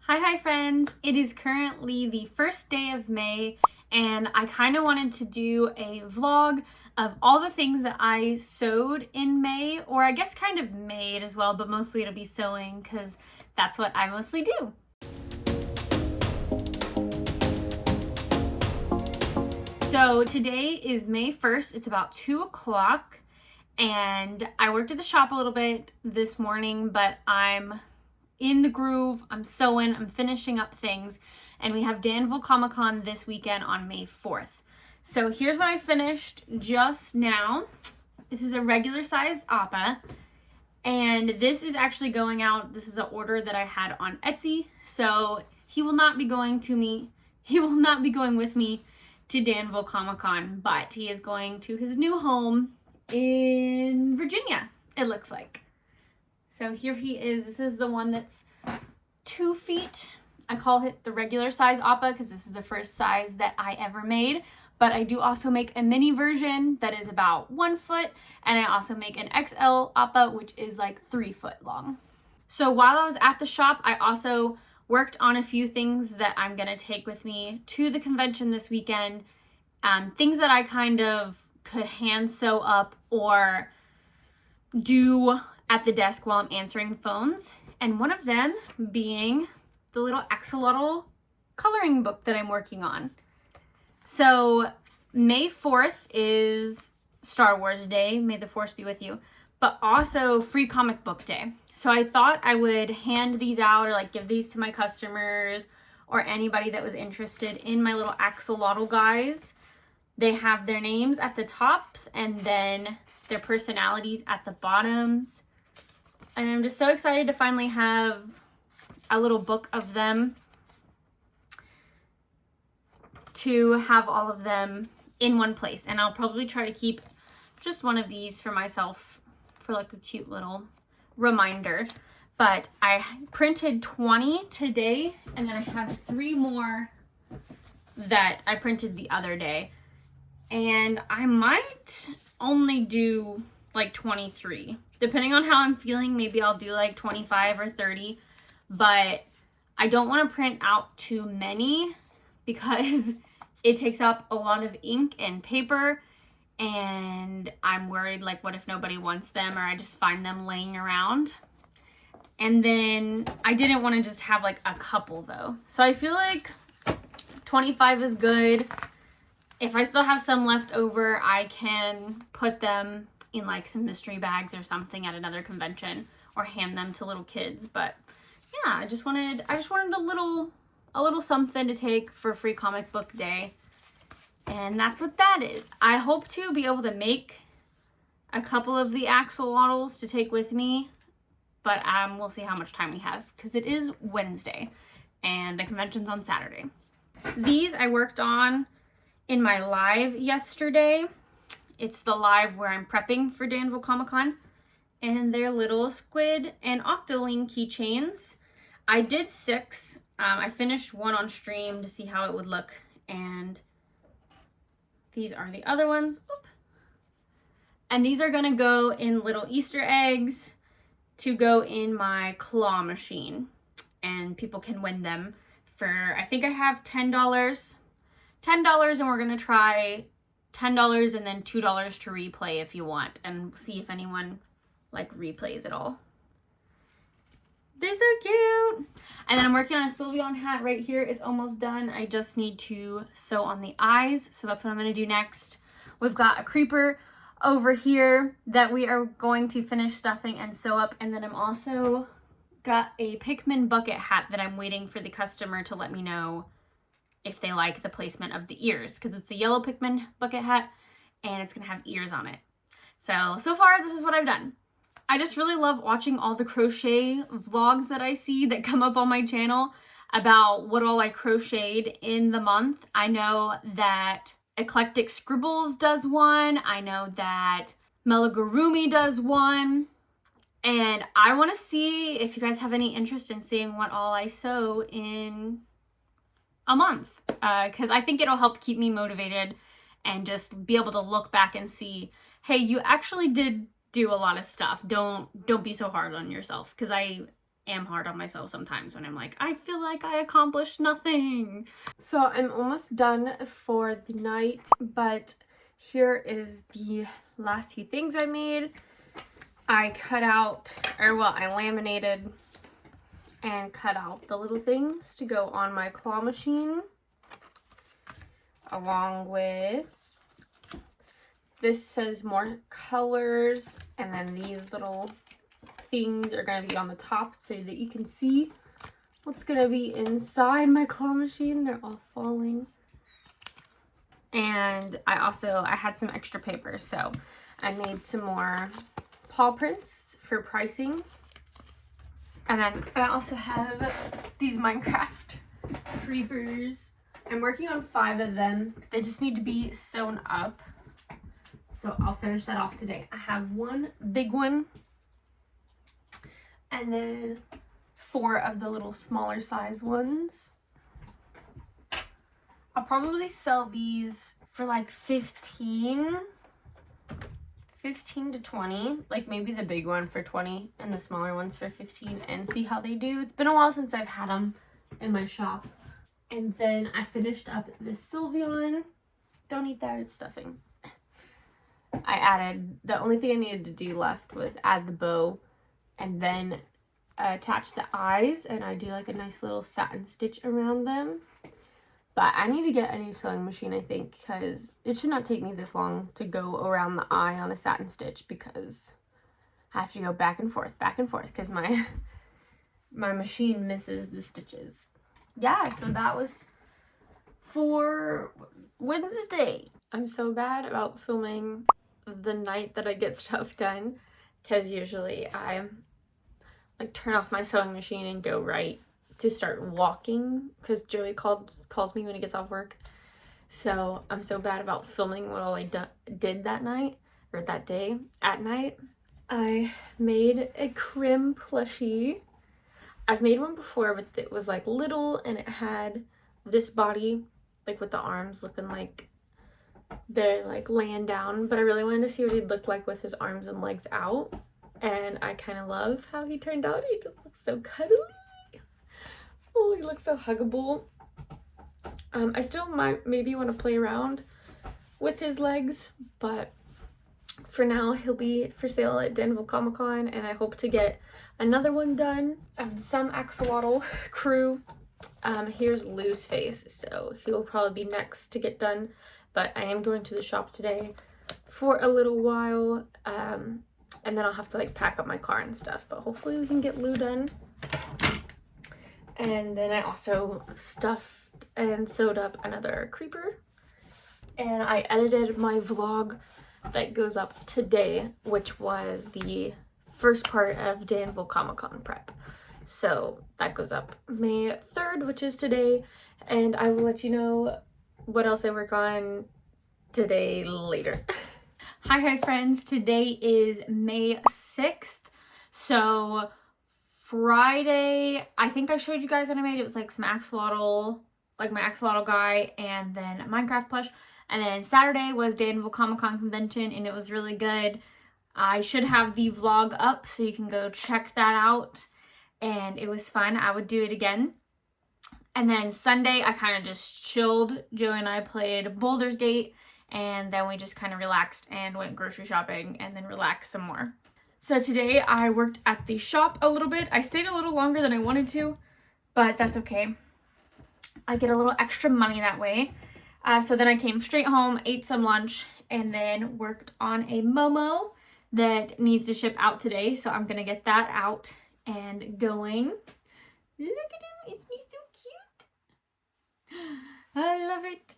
Hi friends! It is currently the first day of May and I kind of wanted to do a vlog of all the things that I sewed in May, or I guess kind of made as well, but mostly it'll be sewing because that's what I mostly do. So today is May 1st, it's about 2 o'clock and I worked at the shop a little bit this morning, but I'm in the groove, I'm sewing, I'm finishing up things, and we have Danville Comic-Con this weekend on May 4th. So here's what I finished just now. This is a regular sized Appa, and this is actually going out. This is an order that I had on Etsy, so he will not be going with me to Danville Comic-Con, but he is going to his new home in Virginia, it looks like. So here he is. This is the one that's 2 feet. I call it the regular size Appa because this is the first size that I ever made. But I do also make a mini version that is about 1 foot. And I also make an XL Appa, which is like 3 foot long. So while I was at the shop, I also worked on a few things that I'm going to take with me to the convention this weekend. Things that I kind of could hand sew up or do at the desk while I'm answering phones, and one of them being the little axolotl coloring book that I'm working on. So May 4th is Star Wars Day, may the force be with you, but also Free Comic Book Day. So I thought I would hand these out or like give these to my customers or anybody that was interested in my little axolotl guys. They have their names at the tops and then their personalities at the bottoms. And I'm just so excited to finally have a little book of them, to have all of them in one place. And I'll probably try to keep just one of these for myself for like a cute little reminder. But I printed 20 today, and then I have 3 more that I printed the other day. And I might only do like 23. Depending on how I'm feeling, maybe I'll do like 25 or 30, but I don't want to print out too many because it takes up a lot of ink and paper, and I'm worried like what if nobody wants them or I just find them laying around. And then I didn't want to just have like a couple though. So I feel like 25 is good. If I still have some left over, I can put them in like some mystery bags or something at another convention or hand them to little kids. But yeah, I just wanted a little something to take for Free Comic Book Day. And that's what that is. I hope to be able to make a couple of the axolotls to take with me, but we'll see how much time we have because it is Wednesday and the convention's on Saturday. These I worked on in my live yesterday. It's the live where I'm prepping for Danville Comic-Con, and they're little squid and octoling keychains. I did 6. I finished 1 on stream to see how it would look, and these are the other ones. Oop. And these are gonna go in little Easter eggs to go in my claw machine, and people can win them for, I think I have $10, and we're gonna try $10 and then $2 to replay if you want, and see if anyone like replays it all. They're so cute. And then I'm working on a Slyveon hat right here. It's almost done. I just need to sew on the eyes, so that's what I'm going to do next. We've got a creeper over here that we are going to finish stuffing and sew up, and then I'm also got a Pikman bucket hat that I'm waiting for the customer to let me know if they like the placement of the ears, because it's a yellow Pikman bucket hat and it's gonna have ears on it. So far this is what I've done. I just really love watching all the crochet vlogs that I see that come up on my channel about what all I crocheted in the month. I know that Eclectic Scribbles does one. I know that Melagurumi does one. And I want to see if you guys have any interest in seeing what all I sew in a month, because I think it'll help keep me motivated and just be able to look back and see, hey, you actually did do a lot of stuff. Don't be so hard on yourself, because I am hard on myself sometimes when I'm like, I feel like I accomplished nothing. So I'm almost done for the night, but here is the last few things I made. I cut out, or well, I laminated and cut out the little things to go on my claw machine, along with, this says more colors, and then these little things are going to be on the top so that you can see what's going to be inside my claw machine. They're all falling. And I had some extra paper, so I made some more paw prints for pricing. And then I also have these Minecraft creepers. I'm working on 5 of them. They just need to be sewn up. So I'll finish that off today. I have one big one. And then 4 of the little smaller size ones. I'll probably sell these for like 15 to 20. Like maybe the big one for 20 and the smaller ones for 15, and see how they do. It's been a while since I've had them in my shop. And then I finished up this Slyveon. Don't eat that, it's stuffing. I added, the only thing I needed to do left was add the bow and then attach the eyes, and I do like a nice little satin stitch around them. But I need to get a new sewing machine, I think, because it should not take me this long to go around the eye on a satin stitch, because I have to go back and forth, because my machine misses the stitches. Yeah, so that was for Wednesday. I'm so bad about filming the night that I get stuff done, because usually I like turn off my sewing machine and go right to start walking, because Joey calls me when he gets off work. So I'm so bad about filming what all I did that night, or that day at night. I made a Krim plushie. I've made one before, but it was like little, and it had this body, like with the arms looking like they're like laying down, but I really wanted to see what he'd look like with his arms and legs out, and I kind of love how he turned out. He just looks so cuddly. Oh, he looks so huggable. I still might maybe want to play around with his legs, but for now he'll be for sale at Danville Comic-Con, and I hope to get another one done of some axolotl crew. Here's Lou's face, so he'll probably be next to get done, but I am going to the shop today for a little while, and then I'll have to like pack up my car and stuff, but hopefully we can get Lou done. And then I also stuffed and sewed up another creeper, and I edited my vlog that goes up today, which was the first part of Danville Comic-Con prep. So that goes up May 3rd, which is today, and I will let you know what else I work on today later. Hi friends, today is May 6th, so Friday, I think I showed you guys what I made. It was like some axolotl, like my axolotl guy, and then a Minecraft plush. And then Saturday was Danville Comic-Con convention, and it was really good. I should have the vlog up so you can go check that out. And it was fun. I would do it again. And then Sunday, I kind of just chilled. Joey and I played Boulder's Gate, and then we just kind of relaxed and went grocery shopping and then relaxed some more. So today I worked at the shop a little bit. I stayed a little longer than I wanted to, but that's okay. I get a little extra money that way. So then I came straight home, ate some lunch, and then worked on a Momo that needs to ship out today. So I'm going to get that out and going. Look at him. Isn't he so cute? I love it.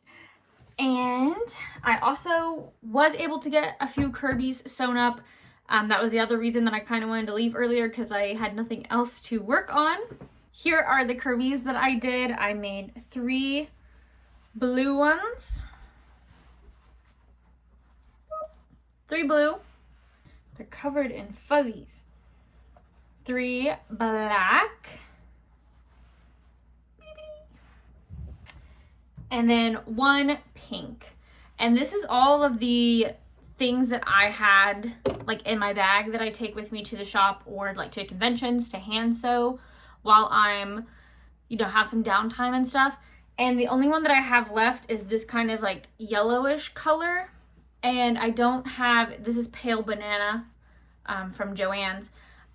And I also was able to get a few Kirby's sewn up. That was the other reason that I kind of wanted to leave earlier, because I had nothing else to work on. Here are the Kirby's that I did. I made 3 blue ones. 3 blue. They're covered in fuzzies. 3 black. And then 1 pink. And this is all of the things that I had like in my bag that I take with me to the shop or like to conventions to hand sew while I'm, you know, have some downtime and stuff. And the only one that I have left is this kind of like yellowish color. And I don't have, this is Pale Banana from Joann's.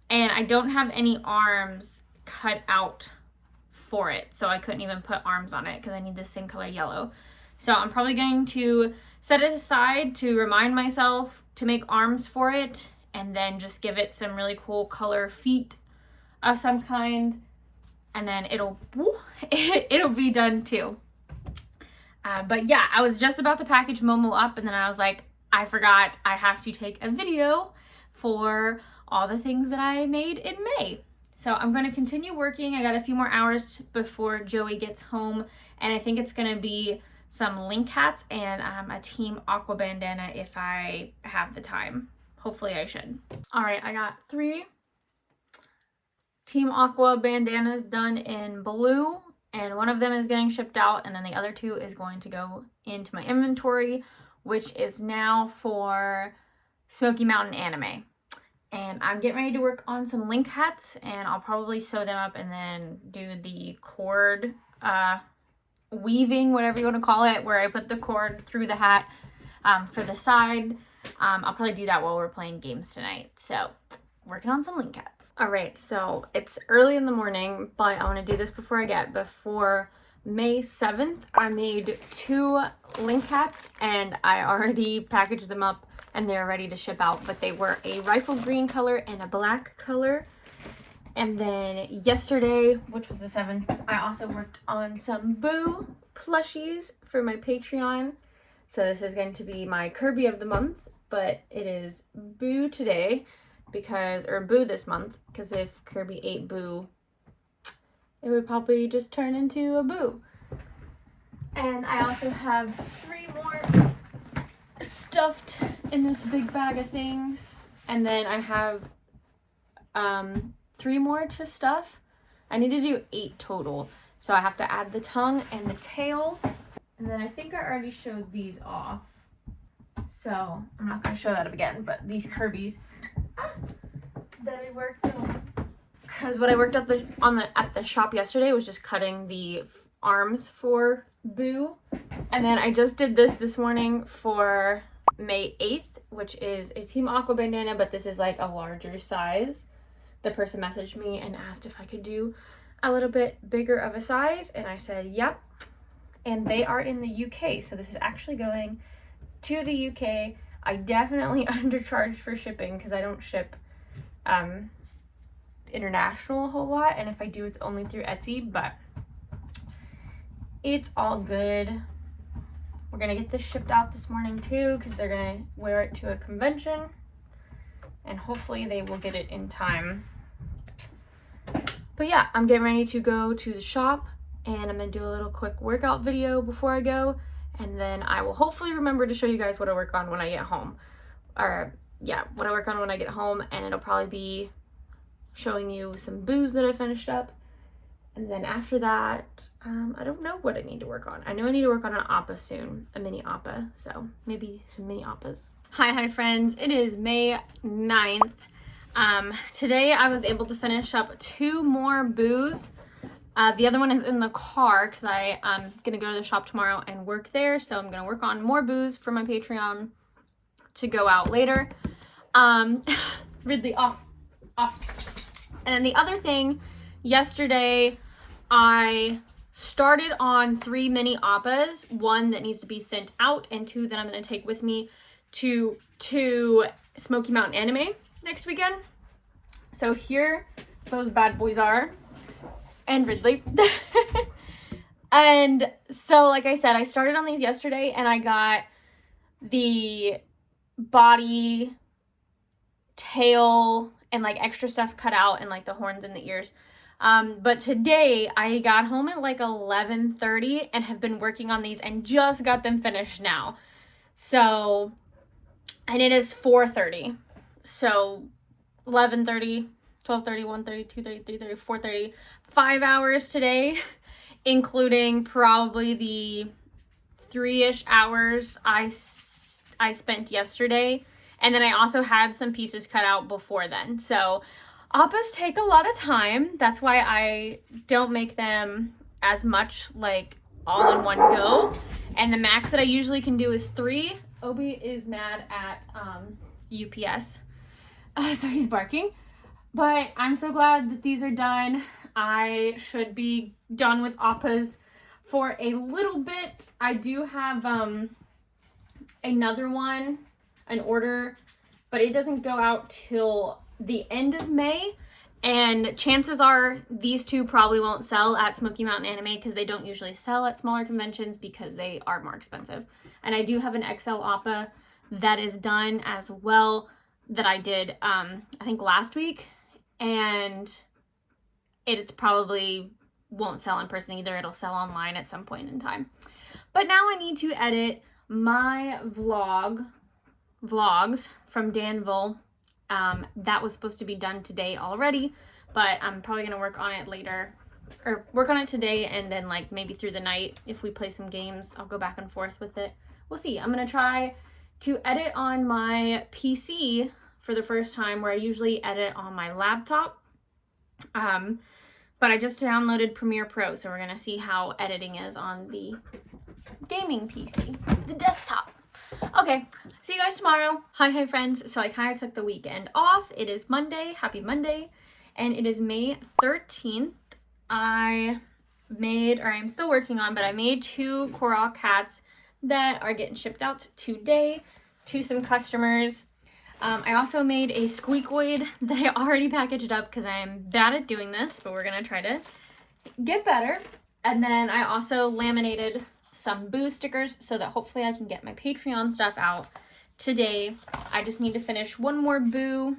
And I don't have any arms cut out for it. So I couldn't even put arms on it because I need the same color yellow. So I'm probably going to set it aside to remind myself to make arms for it, and then just give it some really cool color feet of some kind, and then it'll be done too. But yeah, I was just about to package Momo up, and then I was like, I forgot I have to take a video for all the things that I made in May. So I'm going to continue working. I got a few more hours before Joey gets home, and I think it's going to be some link hats and a team Aqua Bandana if I have the time. Hopefully I should. All right, I got 3 team Aqua Bandanas done in blue, and one of them is getting shipped out, and then the other 2 is going to go into my inventory, which is now for Smoky Mountain Anime. And I'm getting ready to work on some link hats, and I'll probably sew them up and then do the cord weaving, whatever you want to call it, where I put the cord through the hat for the side. I'll probably do that while we're playing games tonight. So, working on some link hats. All right, so it's early in the morning, but I want to do this before May 7th. I made 2 link hats, and I already packaged them up, and they're ready to ship out. But they were a rifle green color and a black color. And then yesterday, which was the 7th, I also worked on some Boo plushies for my Patreon. So this is going to be my Kirby of the month, but it is Boo today or Boo this month, because if Kirby ate Boo, it would probably just turn into a Boo. And I also have 3 more stuffed in this big bag of things. And then I have 3 more to stuff. I need to do 8 total. So I have to add the tongue and the tail. And then I think I already showed these off. So I'm not going to show that up again. But these Kirby's that I worked on. Because what I worked at the shop yesterday was just cutting the arms for Boo. And then I just did this morning for May 8th, which is a Team Aqua Bandana, but this is like a larger size. The person messaged me and asked if I could do a little bit bigger of a size, and I said yep. And they are in the UK, so this is actually going to the UK. I definitely undercharged for shipping because I don't ship international a whole lot, and if I do, it's only through Etsy, but it's all good. We're gonna get this shipped out this morning too, because they're gonna wear it to a convention, and hopefully they will get it in time. But yeah, I'm getting ready to go to the shop, and I'm gonna do a little quick workout video before I go, and then I will hopefully remember to show you guys what I work on when I get home. Or yeah, what I work on when I get home, and it'll probably be showing you some Boos that I finished up. And then after that, I don't know what I need to work on. I know I need to work on an Appa soon, a mini Appa, so maybe some mini Appas. Hi friends, it is May 9th. Today I was able to finish up 2 more Boos. The other one is in the car because I'm gonna go to the shop tomorrow and work there, so I'm gonna work on more Boos for my Patreon to go out later. Ridley, off. And then the other thing, yesterday I started on 3 mini Appas, 1 that needs to be sent out and 2 that I'm going to take with me to Smoky Mountain Anime next weekend. So here those bad boys are, and Ridley. And so like I said, I started on these yesterday, and I got the body, tail, and like extra stuff cut out, and like the horns and the ears. But today I got home at like 11:30 and have been working on these and just got them finished now. So, and it is 4:30. So 11:30, 12:30, 1:30, 2:30, 3:30, 4:30, 5 hours today, including probably the 3-ish hours I I spent yesterday. And then I also had some pieces cut out before then. So Appas take a lot of time. That's why I don't make them as much like all in one go. And the max that I usually can do is 3. Obi is mad at UPS. So he's barking. But I'm so glad that these are done. I should be done with Appas for a little bit. I do have another one, an order, but it doesn't go out till the end of May. And chances are these two probably won't sell at Smoky Mountain Anime because they don't usually sell at smaller conventions because they are more expensive. And I do have an XL Appa that is done as well that I did, I think last week. And it's probably won't sell in person either. It'll sell online at some point in time. But now I need to edit my vlogs from Danville. That was supposed to be done today already, but I'm probably gonna work on it later, or work on it today, and then like maybe through the night if we play some games I'll go back and forth with it. We'll see. I'm gonna try to edit on my PC for the first time, where I usually edit on my laptop. But I just downloaded Premiere Pro, so we're gonna see how editing is on the gaming PC, the desktop. Okay, see you guys tomorrow. Hi friends. So I kind of took the weekend off. It is Monday, happy Monday, and it is May 13th. I'm still working on, but I made 2 Korok hats that are getting shipped out today to some customers. I also made a squeakoid that I already packaged up because I am bad at doing this, but we're gonna try to get better. And then I also laminated some boo stickers so that hopefully I can get my Patreon stuff out today. I just need to finish one more boo,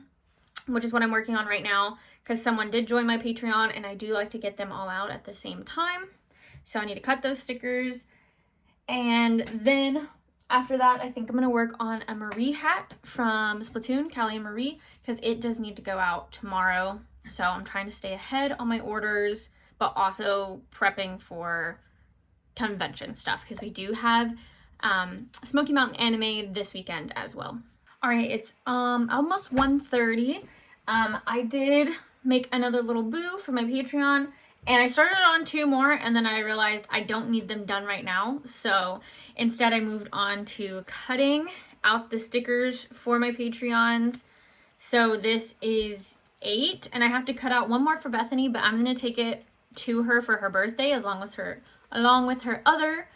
which is what I'm working on right now, because someone did join my Patreon and I do like to get them all out at the same time. So I need to cut those stickers. And then after that, I think I'm going to work on a Marie hat from Splatoon, Callie and Marie, because it does need to go out tomorrow. So I'm trying to stay ahead on my orders, but also prepping for convention stuff, because we do have Smoky Mountain Anime this weekend as well. All right, it's almost 1:30. I did make another little boo for my Patreon, and I started on 2 more, and then I realized I don't need them done right now. So instead I moved on to cutting out the stickers for my Patreons. So this is 8, and I have to cut out 1 more for Bethany, but I'm gonna take it to her for her birthday along with her other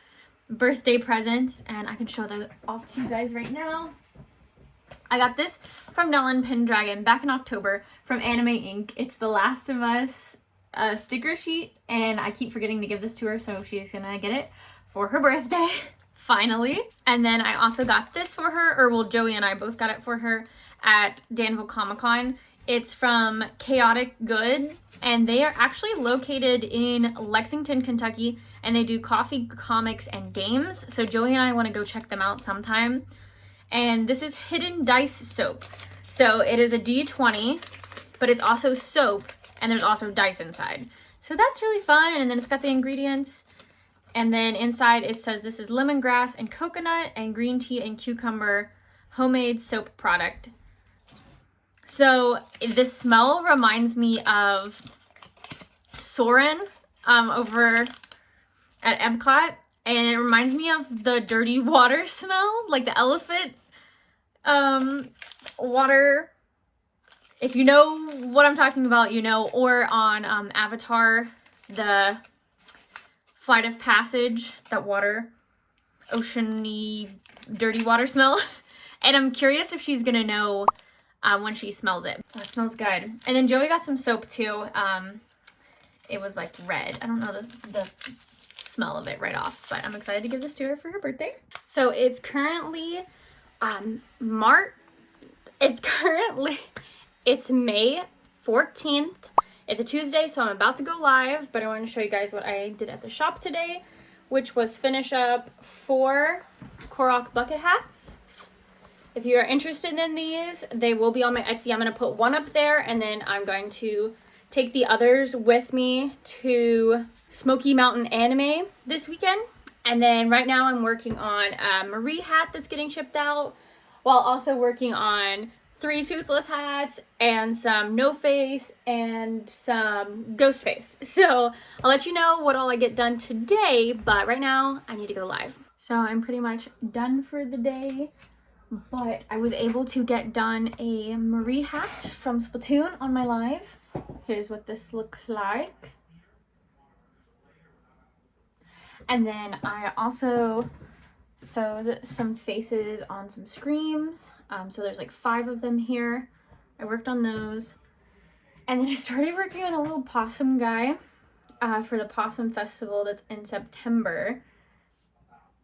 birthday presents, and I can show them off to you guys right now. I got this from Nellen Pendragon back in October from Anime Inc. It's the Last of Us sticker sheet, and I keep forgetting to give this to her, so she's gonna get it for her birthday finally. And then I also got this for her, or well, Joey and I both got it for her at Danville Comic-Con. It's from Chaotic Good, and they are actually located in Lexington, Kentucky, and they do coffee, comics, and games. So Joey and I want to go check them out sometime. And this is Hidden Dice Soap. So it is a D20, but it's also soap, and there's also dice inside. So that's really fun, and then it's got the ingredients. And then inside it says this is lemongrass and coconut and green tea and cucumber homemade soap product. So this smell reminds me of Soren over at Epcot, and it reminds me of the dirty water smell, like the elephant water. If you know what I'm talking about, you know, or on Avatar, the Flight of Passage, that water, oceany, dirty water smell. And I'm curious if she's gonna know when she smells it. Oh, it smells good. And then Joey got some soap too. It was like red. I don't know the smell of it right off, but I'm excited to give this to her for her birthday. So it's currently it's May 14th. It's a Tuesday, so I'm about to go live, but I want to show you guys what I did at the shop today, which was finish up 4 Korok bucket hats. If you are interested in these, they will be on my Etsy. I'm going to put one up there, and then I'm going to take the others with me to Smoky Mountain Anime this weekend. And then right now I'm working on a Marie hat that's getting shipped out, while also working on 3 Toothless hats and some no face and some ghost face. So I'll let you know what all I get done today, but right now I need to go live. So I'm pretty much done for the day, but I was able to get done a Marie hat from Splatoon on my live. Here's what this looks like. And then I also sewed some faces on some screams. So there's like 5 of them here. I worked on those. And then I started working on a little possum guy for the Possum Festival that's in September.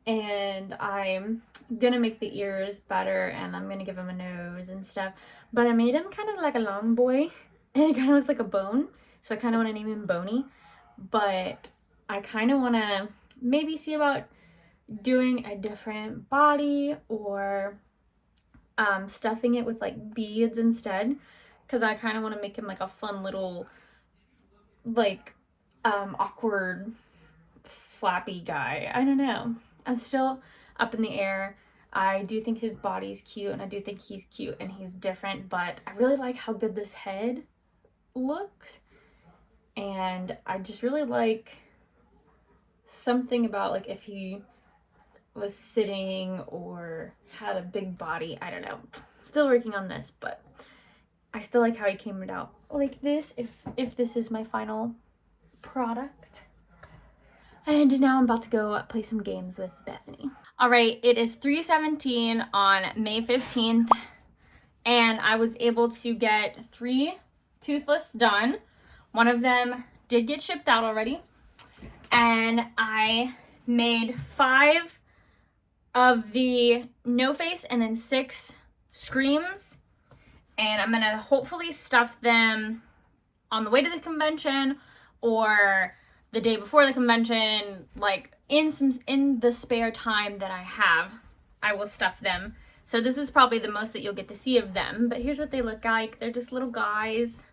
And I'm gonna make the ears better, and I'm gonna give him a nose and stuff. But I made him kind of like a long boy, and it kind of looks like a bone. So I kind of want to name him Boney. But I kind of want to maybe see about doing a different body, or stuffing it with like beads instead, because I kind of want to make him like a fun little like awkward flappy guy. I don't know, I'm still up in the air. I do think his body's cute, and I do think he's cute and he's different, but I really like how good this head looks, and I just really like something about like if he was sitting or had a big body. I don't know, still working on this, but I still like how he came out like this, if this is my final product. And now I'm about to go play some games with Bethany. All right, it is 3:17 on May 15th, and I was able to get 3 Toothless done. One of them did get shipped out already, and I made 5 of the no face and then 6 screams, and I'm gonna hopefully stuff them on the way to the convention or the day before the convention, like in the spare time that I have, I will stuff them. So this is probably the most that you'll get to see of them, but here's what they look like. They're just little guys.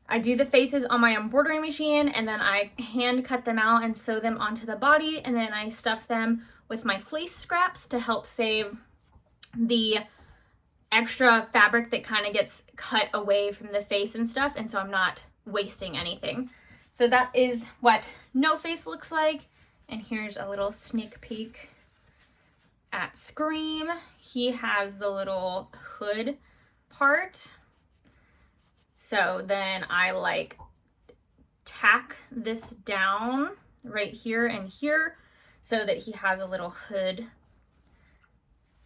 I do the faces on my embroidery machine, and then I hand cut them out and sew them onto the body, and then I stuff them with my fleece scraps to help save the extra fabric that kind of gets cut away from the face and stuff, and so I'm not wasting anything. So that is what no face looks like, and here's a little sneak peek at Scream. He has the little hood part. So then I like tack this down right here and here so that he has a little hood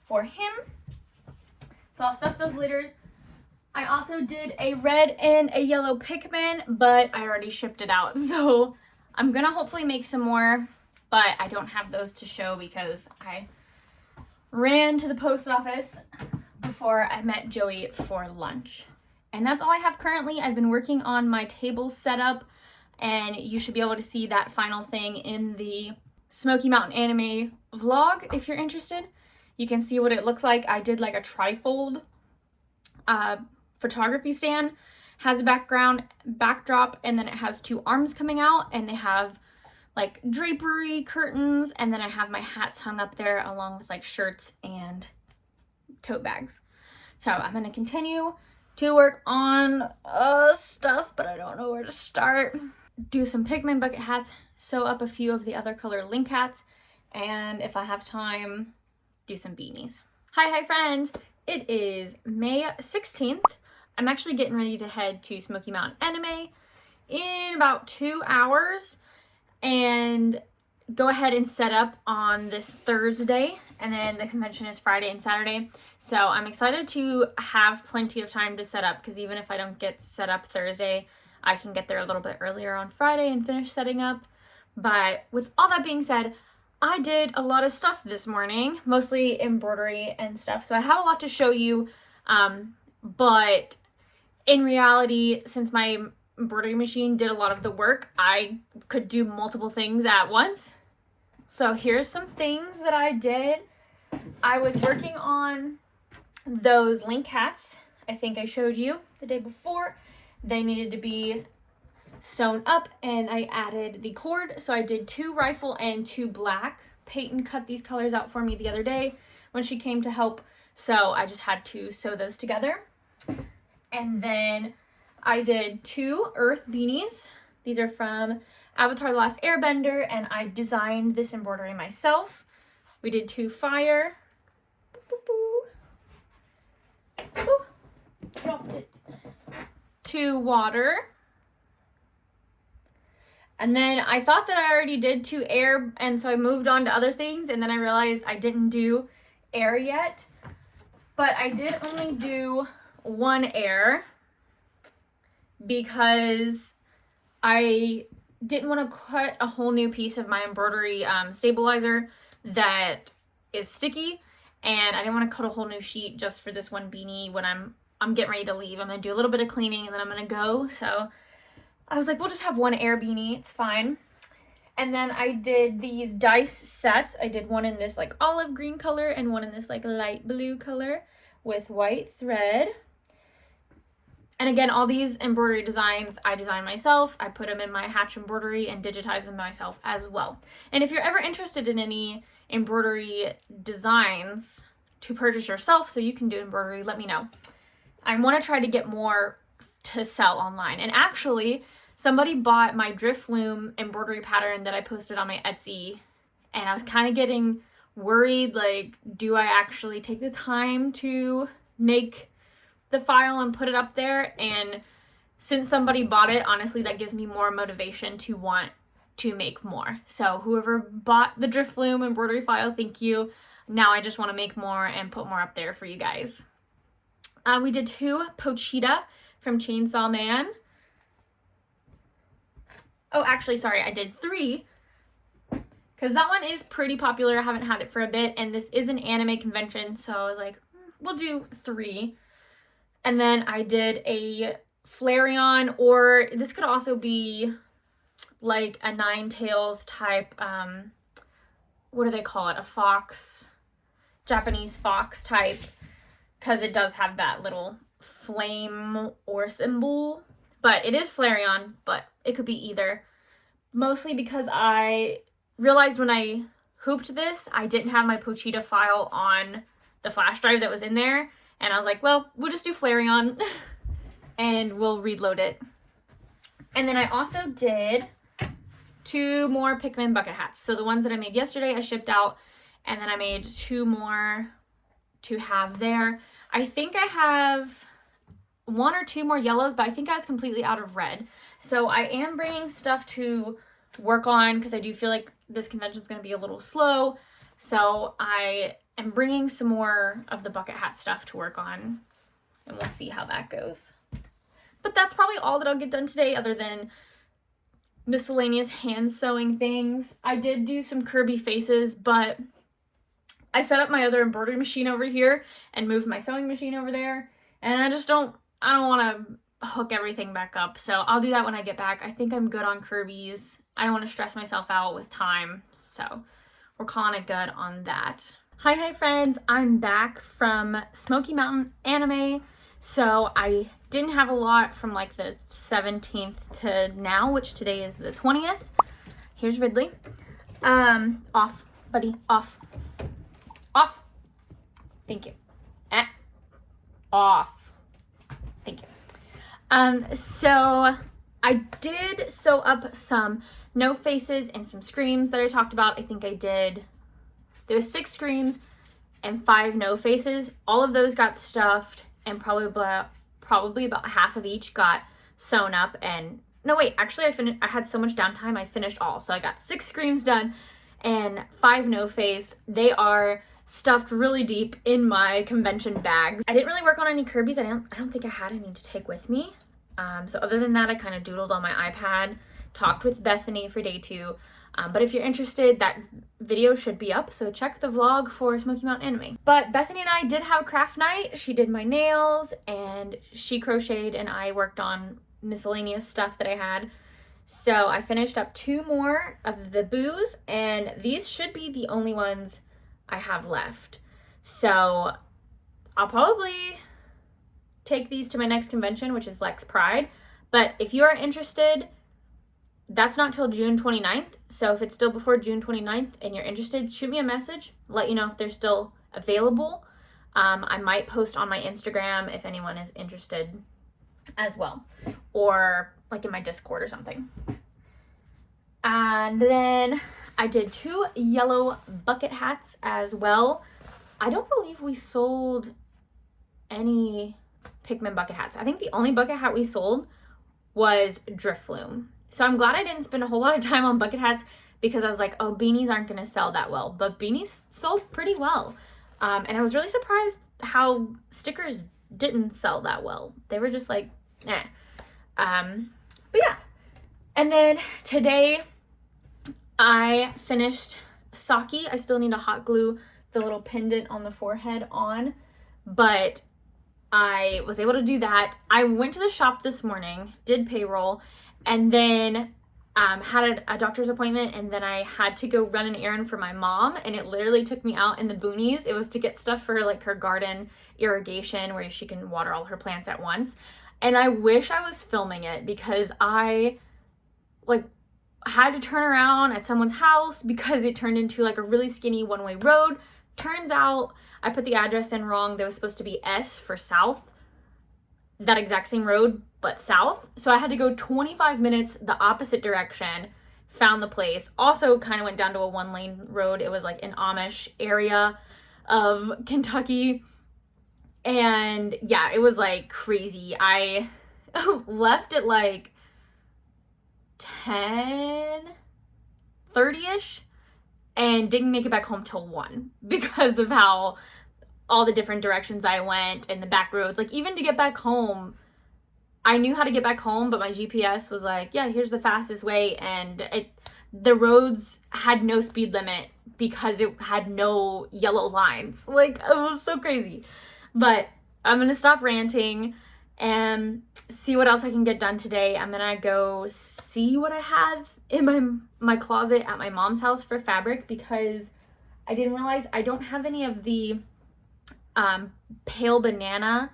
for him. So I'll stuff those leaders. I also did a red and a yellow Pikman, but I already shipped it out. So I'm gonna hopefully make some more, but I don't have those to show because I ran to the post office before I met Joey for lunch. And that's all I have currently. I've been working on my table setup, and you should be able to see that final thing in the Smoky Mountain Anime vlog if you're interested. You can see what it looks like. I did like a trifold photography stand, has a backdrop, and then it has 2 arms coming out, and they have like drapery curtains, and then I have my hats hung up there along with like shirts and tote bags. So I'm gonna continue to work on stuff, but I don't know where to start. Do some Pikmin bucket hats, sew up a few of the other color link hats, and if I have time, do some beanies. Hi friends, it is May 16th. I'm actually getting ready to head to Smoky Mountain Anime in about 2 hours and go ahead and set up on this Thursday, and then the convention is Friday and Saturday. So I'm excited to have plenty of time to set up, because even if I don't get set up Thursday, I can get there a little bit earlier on Friday and finish setting up. But with all that being said, I did a lot of stuff this morning, mostly embroidery and stuff. So I have a lot to show you, but in reality, since my embroidery machine did a lot of the work, I could do multiple things at once. So here's some things that I did. I was working on those link hats. I think I showed you the day before. They needed to be sewn up, and I added the cord. So I did 2 rifle and 2 black. Peyton cut these colors out for me the other day when she came to help, so I just had to sew those together. And then I did 2 earth beanies. These are from Avatar: The Last Airbender, and I designed this embroidery myself. We did 2 fire. Boop, boop, boop. Ooh, dropped it. 2 water. And then I thought that I already did 2 air, and so I moved on to other things, and then I realized I didn't do air yet. But I did only do 1 air because I didn't want to cut a whole new piece of my embroidery stabilizer that is sticky, and I didn't want to cut a whole new sheet just for this one beanie when I'm getting ready to leave. I'm going to do a little bit of cleaning and then I'm going to go, so I was like, we'll just have 1 air beanie, it's fine. And then I did these dice sets. I did one in this like olive green color and one in this like light blue color with white thread. And again, all these embroidery designs I designed myself. I put them in my Hatch embroidery and digitize them myself as well. And if you're ever interested in any embroidery designs to purchase yourself so you can do embroidery, let me know. I want to try to get more to sell online. And actually, somebody bought my drift loom embroidery pattern that I posted on my Etsy, and I was kind of getting worried, like, do I actually take the time to make the file and put it up there? And since somebody bought it, honestly, that gives me more motivation to want to make more. So whoever bought the drift loom embroidery file, thank you. Now I just want to make more and put more up there for you guys. We did 2 Pochita from Chainsaw Man. Oh, actually, sorry, I did 3, because that one is pretty popular. I haven't had it for a bit, and this is an anime convention, so I was like, we'll do 3. And then I did a Flareon, or this could also be like a Ninetales type, what do they call it? A fox, Japanese fox type, because it does have that little flame or symbol. But it is Flareon, but it could be either. Mostly because I realized when I hooped this, I didn't have my Pochita file on the flash drive that was in there. And I was like, well, we'll just do Flareon and we'll reload it. And then I also did 2 more Pikman bucket hats. So the ones that I made yesterday, I shipped out. And then I made 2 more to have there. I think I have 1 or 2 more yellows, but I think I was completely out of red. So I am bringing stuff to work on because I do feel like this convention is going to be a little slow. So I am bringing some more of the bucket hat stuff to work on, and we'll see how that goes. But that's probably all that I'll get done today, other than miscellaneous hand sewing things. I did do some Kirby faces, but I set up my other embroidery machine over here and moved my sewing machine over there, and I don't want to hook everything back up, so I'll do that when I get back. I think I'm good on Kirby's. I don't want to stress myself out with time, so we're calling it good on that. Hi friends, I'm back from Smoky Mountain Anime. So I didn't have a lot from like the 17th to now, which today is the 20th. Here's Ridley. Off, buddy, off. Off. Thank you. Off. Thank you. So I did sew up some no faces and some screams that I talked about. I think I did, there was 6 screams and 5 no faces. All of those got stuffed, and probably about half of each got sewn up. And no, wait, actually I had so much downtime, I finished all. So I got 6 screams done and 5 no face. They are stuffed really deep in my convention bags. I didn't really work on any Kirby's. I don't think I had any to take with me. So other than that, I kind of doodled on my iPad, talked with Bethany for day 2. But if you're interested, that video should be up, so check the vlog for Smoky Mountain Anime. But Bethany and I did have craft night. She did my nails, and she crocheted, and I worked on miscellaneous stuff that I had. So I finished up 2 more of the boos, and these should be the only ones I have left. So I'll probably take these to my next convention, which is Lex Pride. But if you are interested, that's not till June 29th. So if it's still before June 29th and you're interested, shoot me a message. Let you know if they're still available. I might post on my Instagram if anyone is interested as well. Or like in my Discord or something. And then I did 2 yellow bucket hats as well. I don't believe we sold any Pikman bucket hats. I think the only bucket hat we sold was Drifloon. So I'm glad I didn't spend a whole lot of time on bucket hats because I was like, oh, beanies aren't going to sell that well. But beanies sold pretty well. And I was really surprised how stickers didn't sell that well. They were just like, eh. But yeah. And then today I finished Saki. I still need to hot glue the little pendant on the forehead on, but I was able to do that. I went to the shop this morning, did payroll, and then had a doctor's appointment, and then I had to go run an errand for my mom, and it literally took me out in the boonies. It was to get stuff for like her garden irrigation where she can water all her plants at once. And I wish I was filming it because I like had to turn around at someone's house because it turned into like a really skinny one-way road. Turns out I put the address in wrong. There was supposed to be S for south, that exact same road, but south. So I had to go 25 minutes the opposite direction, found the place. Also kind of went down to a 1-lane road. It was like an Amish area of Kentucky. And yeah, it was like crazy. I left at like 10:30ish and didn't make it back home till 1 because of how all the different directions I went and the back roads. Like even to get back home, I knew how to get back home, but my GPS was like, yeah, here's the fastest way. And the roads had no speed limit because it had no yellow lines. Like it was so crazy. But I'm gonna stop ranting and see what else I can get done today. I'm gonna go see what I have in my closet at my mom's house for fabric because I didn't realize I don't have any of the pale banana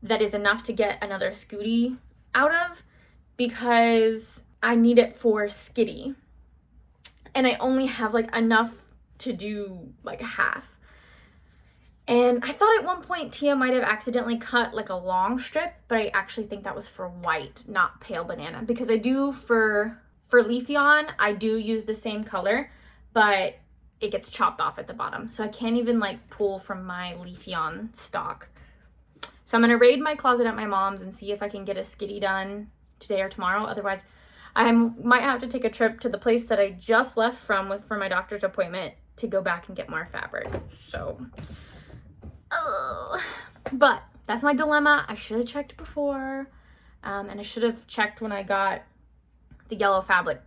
that is enough to get another Scooty out of because I need it for Skitty. And I only have like enough to do like a half. And I thought at one point Tia might have accidentally cut like a long strip, but I actually think that was for white, not pale banana. Because I do for Slyveon, I do use the same color, but it gets chopped off at the bottom. So I can't even like pull from my Slyveon stock. So I'm gonna raid my closet at my mom's and see if I can get a Skitty done today or tomorrow. Otherwise, I might have to take a trip to the place that I just left from for my doctor's appointment to go back and get more fabric. So... but that's my dilemma. I should have checked before, and I should have checked when I got the yellow fabric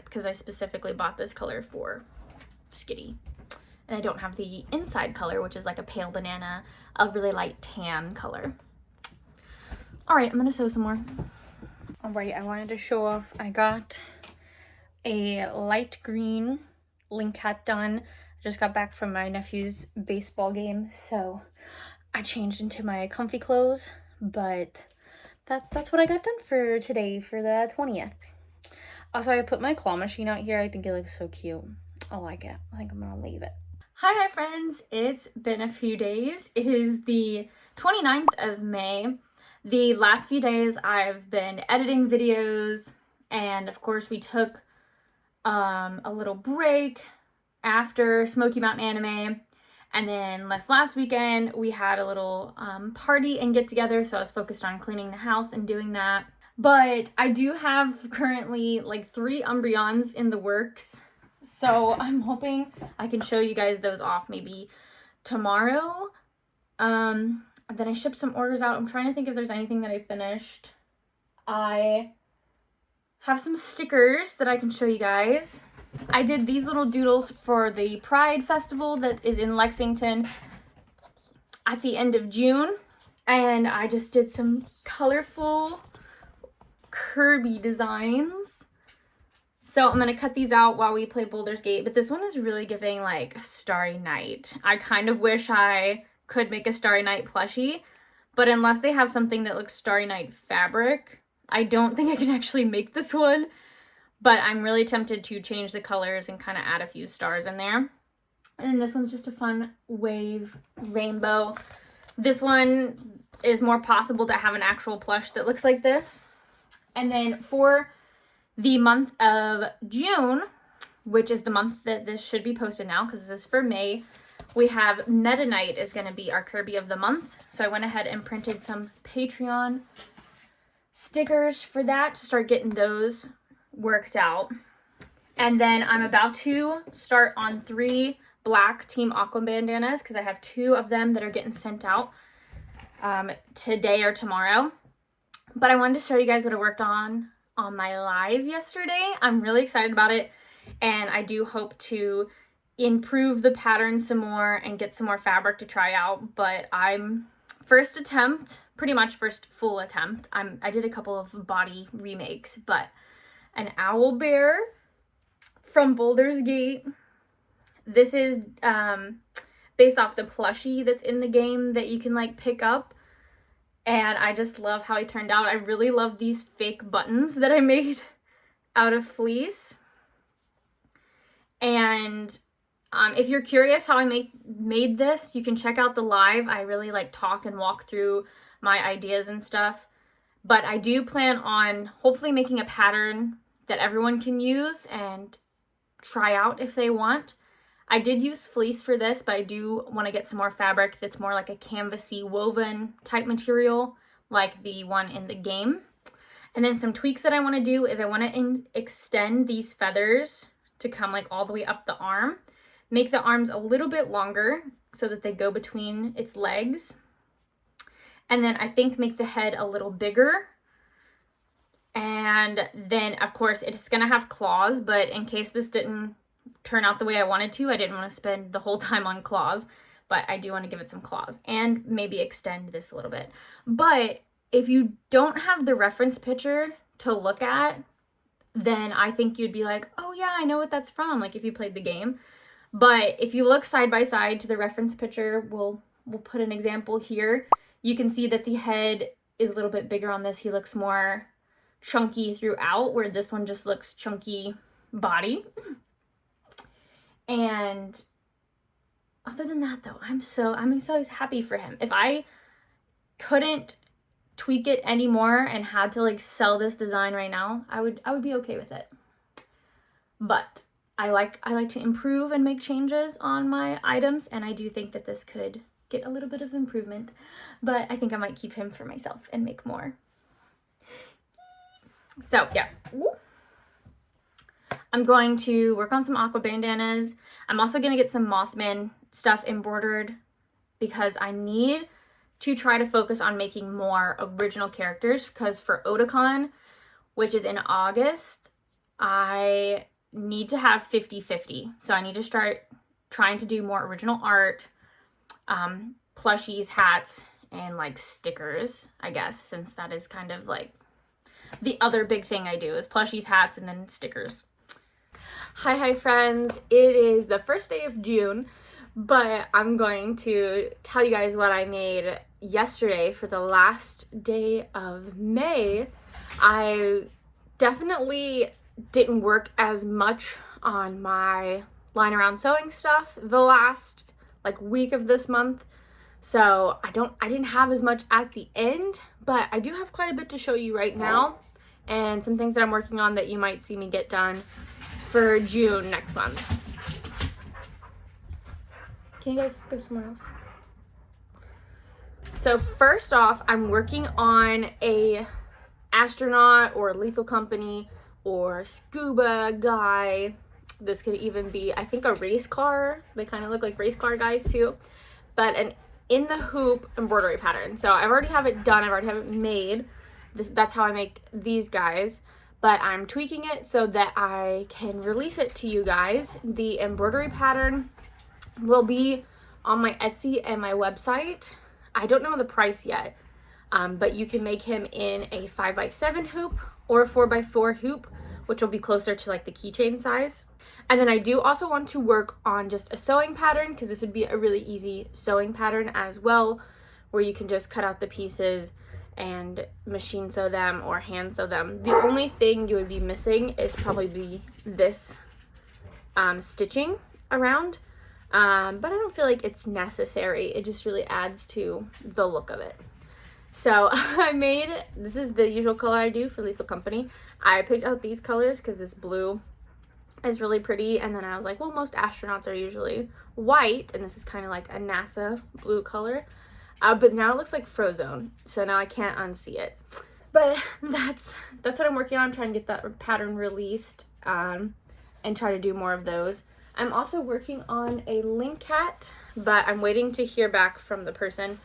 because I specifically bought this color for Skitty, and I don't have the inside color, which is like a pale banana, a really light tan color. All right, I'm gonna sew some more. All right, I wanted to show off. I got a light green link hat done. Just got back from my nephew's baseball game, so I changed into my comfy clothes, but that's what I got done for today for the 20th. Also, I put my claw machine out here. I think it looks so cute. I like it. I think I'm gonna leave it. Hi friends, it's been a few days. It is the 29th of May. The last few days I've been editing videos, and of course we took a little break after Smoky Mountain Anime, and then last weekend we had a little party and get together, so I was focused on cleaning the house and doing that. But I do have currently like 3 Umbreons in the works, so I'm hoping I can show you guys those off maybe tomorrow. Then I shipped some orders out. I'm trying to think if there's anything that I finished. I have some stickers that I can show you guys. I did these little doodles for the Pride Festival that is in Lexington at the end of June. And I just did some colorful Kirby designs. So I'm going to cut these out while we play Baldur's Gate. But this one is really giving like Starry Night. I kind of wish I could make a Starry Night plushie. But unless they have something that looks Starry Night fabric, I don't think I can actually make this one. but I'm really tempted to change the colors and kind of add a few stars in there. And then this one's just a fun wave rainbow. This one is more possible to have an actual plush that looks like this. And then for the month of June, which is the month that this should be posted now because this is for May, we have Meta Knight is going to be our Kirby of the month. So I went ahead and printed some Patreon stickers for that to start getting those worked out. And then I'm about to start on 3 black Team Aqua Bandanas because I have 2 of them that are getting sent out today or tomorrow. But I wanted to show you guys what I worked on my live yesterday. I'm really excited about it, and I do hope to improve the pattern some more and get some more fabric to try out. But I'm first attempt, pretty much first full attempt. I did a couple of body remakes, but an Owlbear from Baldur's Gate. This is based off the plushie that's in the game that you can like pick up. And I just love how he turned out. I really love these fake buttons that I made out of fleece. And if you're curious how I made this, you can check out the live. I really like talk and walk through my ideas and stuff. But I do plan on hopefully making a pattern that everyone can use and try out if they want. I did use fleece for this, but I do want to get some more fabric that's more like a canvasy woven type material like the one in the game. And then some tweaks that I want to do is I want to extend these feathers to come like all the way up the arm. Make the arms a little bit longer so that they go between its legs. And then I think make the head a little bigger. And then of course it's going to have claws, but in case this didn't turn out the way I wanted to, I didn't want to spend the whole time on claws, but I do want to give it some claws and maybe extend this a little bit. But if you don't have the reference picture to look at, then I think you'd be like, oh yeah, I know what that's from, like if you played the game. But if you look side by side to the reference picture, we'll put an example here. You can see that the head is a little bit bigger on this. He looks more chunky throughout, where this one just looks chunky body. And other than that though, I'm so happy for him. If I couldn't tweak it anymore and had to like sell this design right now, I would be okay with it. But I like to improve and make changes on my items, and I do think that this could get a little bit of improvement, but I think I might keep him for myself and make more. So yeah. I'm going to work on some Aqua Bandanas. I'm also going to get some Mothman stuff embroidered because I need to try to focus on making more original characters, because for Otakon, which is in August, I need to have 50-50. So I need to start trying to do more original art, plushies, hats, and like stickers, I guess, since that is kind of like the other big thing I do is plushies, hats, and then stickers. Hi friends, it is the first day of June, but I'm going to tell you guys what I made yesterday for the last day of May. I definitely didn't work as much on my line around sewing stuff the last like week of this month, so I didn't have as much at the end, but I do have quite a bit to show you right now and some things that I'm working on that you might see me get done for June next month. Can you guys go somewhere else? So first off, I'm working on a astronaut or lethal company or scuba guy. This could even be, I think, a race car. They kind of look like race car guys too. But an in the hoop embroidery pattern. So I already have it done. I already have it made. That's how I make these guys. But I'm tweaking it so that I can release it to you guys. The embroidery pattern will be on my Etsy and my website. I don't know the price yet, but you can make him in a 5x7 hoop or a 4x4 hoop, which will be closer to like the keychain size. And then I do also want to work on just a sewing pattern, because this would be a really easy sewing pattern as well, where you can just cut out the pieces and machine sew them or hand sew them. The only thing you would be missing is probably this stitching around, but I don't feel like it's necessary. It just really adds to the look of it. So this is the usual color I do for Lethal Company. I picked out these colors because this blue is really pretty, and then I was like, well, most astronauts are usually white, and this is kind of like a NASA blue color. But now it looks like Frozone, so now I can't unsee it. But that's what I'm working on. I'm trying to get that pattern released and try to do more of those. I'm also working on a link cat, but I'm waiting to hear back from the person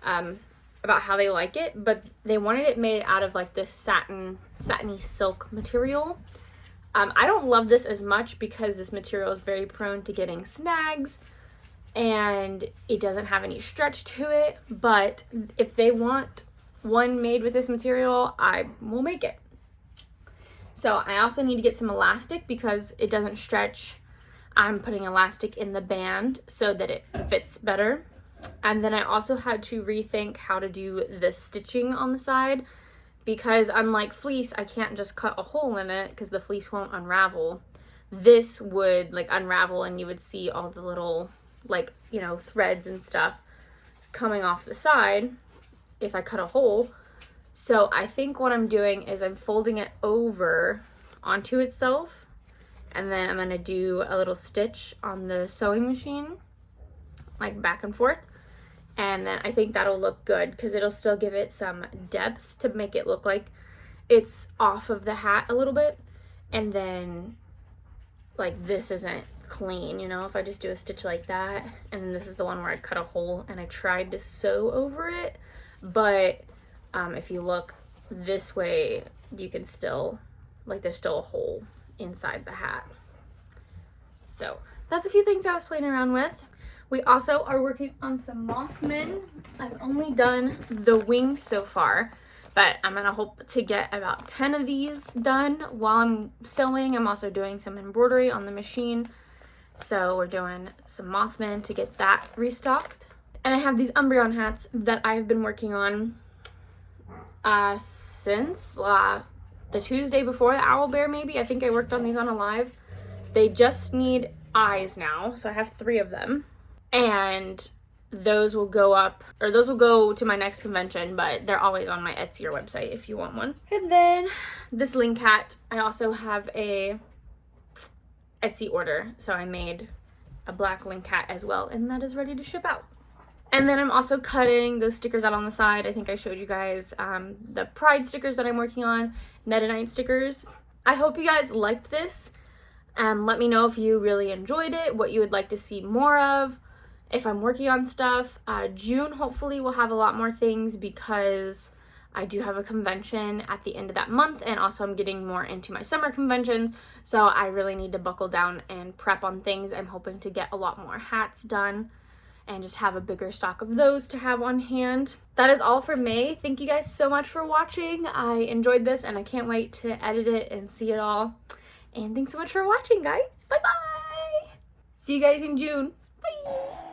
about how they like it. But they wanted it made out of like this satiny silk material. I don't love this as much because this material is very prone to getting snags, and it doesn't have any stretch to it. But if they want one made with this material, I will make it. So I also need to get some elastic because it doesn't stretch. I'm putting elastic in the band so that it fits better. And then I also had to rethink how to do the stitching on the side, because unlike fleece, I can't just cut a hole in it because the fleece won't unravel. This would like unravel and you would see all the little like, you know, threads and stuff coming off the side if I cut a hole. So I think what I'm doing is I'm folding it over onto itself, and then I'm gonna do a little stitch on the sewing machine, like back and forth. And then I think that'll look good because it'll still give it some depth to make it look like it's off of the hat a little bit. And then like this isn't clean, you know, if I just do a stitch like that. And then this is the one where I cut a hole and I tried to sew over it. But if you look this way, you can still, like there's still a hole inside the hat. So that's a few things I was playing around with. We also are working on some Mothmen. I've only done the wings so far, but I'm gonna hope to get about 10 of these done while I'm sewing. I'm also doing some embroidery on the machine. So we're doing some Mothmen to get that restocked. And I have these Umbreon hats that I've been working on since the Tuesday before the Owlbear maybe. I think I worked on these on a live. They just need eyes now, so I have 3 of them. And those will go up, or those will go to my next convention, but they're always on my Etsy or website if you want one. And then this link hat, I also have a Etsy order, so I made a black link hat as well, and that is ready to ship out. And then I'm also cutting those stickers out on the side. I think I showed you guys the Pride stickers that I'm working on, Meta-Knight stickers. I hope you guys liked this. Let me know if you really enjoyed it, what you would like to see more of, if I'm working on stuff. June, hopefully, we'll have a lot more things because I do have a convention at the end of that month, and also I'm getting more into my summer conventions, so I really need to buckle down and prep on things. I'm hoping to get a lot more hats done and just have a bigger stock of those to have on hand. That is all for May. Thank you guys so much for watching. I enjoyed this, and I can't wait to edit it and see it all. And thanks so much for watching, guys. Bye-bye! See you guys in June. Bye!